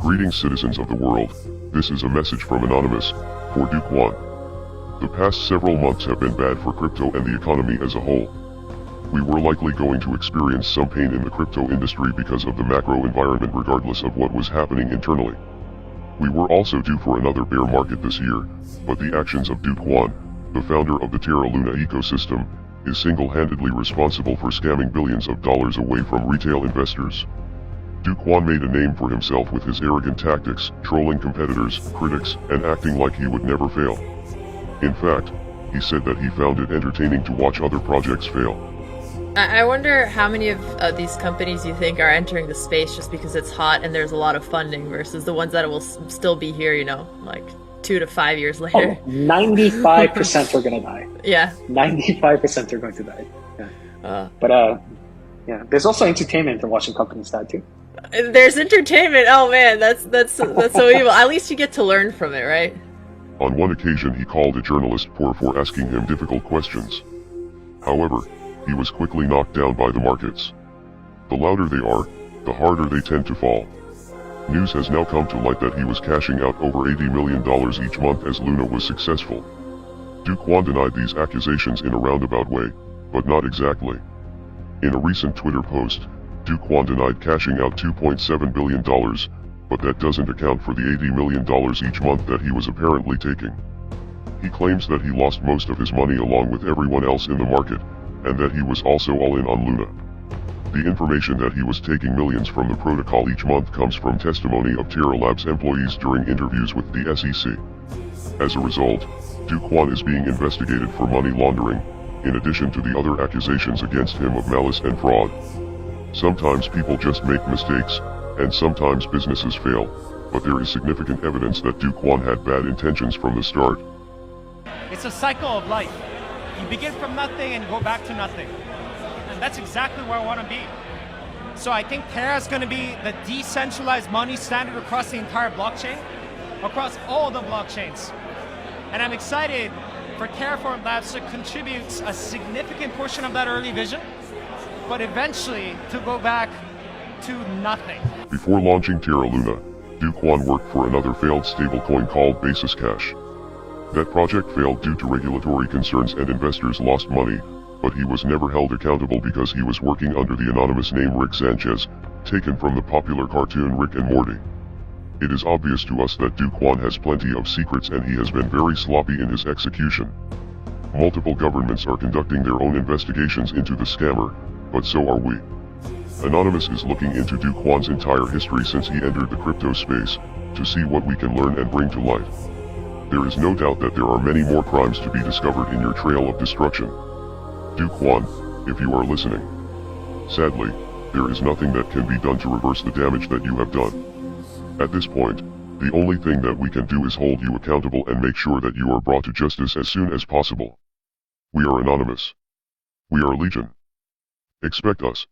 Greetings, citizens of the world. This is a message from Anonymous, for Kwon. The past several months have been bad for crypto and the economy as a whole. We were likely going to experience some pain in the crypto industry because of the macro environment regardless of what was happening internally. We were also due for another bear market this year, but the actions of Kwon, the founder of the Terra Luna ecosystem, is single-handedly responsible for scamming billions of dollars away from retail investors. Kwon made a name for himself with his arrogant tactics, trolling competitors, critics, and acting like he would never fail. In fact, he said that he found it entertaining to watch other projects fail. I wonder how many of these companies you think are entering the space just because it's hot and there's a lot of funding versus the ones that will still be here, like 2 to 5 years later. 95% are going to die. Yeah. 95% are going to die. Yeah. Yeah, there's also entertainment in watching companies die too. There's entertainment. Oh man, that's so evil. At least you get to learn from it, right? On one occasion he called a journalist poor for asking him difficult questions. However, he was quickly knocked down by the markets. The louder they are, the harder they tend to fall. News has now come to light that he was cashing out over $80 million each month as Luna was successful. Kwon denied these accusations in a roundabout way, but not exactly. In a recent Twitter post, Kwon denied cashing out $2.7 billion, but that doesn't account for the $80 million each month that he was apparently taking. He claims that he lost most of his money along with everyone else in the market, and that he was also all in on Luna. The information that he was taking millions from the protocol each month comes from testimony of Terra Labs employees during interviews with the SEC. As a result, Kwon is being investigated for money laundering, in addition to the other accusations against him of malice and fraud. Sometimes people just make mistakes, and sometimes businesses fail, but there is significant evidence that Kwon had bad intentions from the start. It's a cycle of life. You begin from nothing and go back to nothing. And that's exactly where I want to be. So I think Terra is going to be the decentralized money standard across the entire blockchain, across all the blockchains. And I'm excited for Terraform Labs to contribute a significant portion of that early vision, but eventually to go back to nothing. Before launching Terra Luna, Kwon worked for another failed stablecoin called Basis Cash. That project failed due to regulatory concerns and investors lost money, but he was never held accountable because he was working under the anonymous name Rick Sanchez, taken from the popular cartoon Rick and Morty. It is obvious to us that Kwon has plenty of secrets and he has been very sloppy in his execution. Multiple governments are conducting their own investigations into the scammer, but so are we. Anonymous is looking into Kwon's entire history since he entered the crypto space, to see what we can learn and bring to light. There is no doubt that there are many more crimes to be discovered in your trail of destruction. Kwon, if you are listening. Sadly, there is nothing that can be done to reverse the damage that you have done. At this point, the only thing that we can do is hold you accountable and make sure that you are brought to justice as soon as possible. We are Anonymous. We are Legion. Expect us.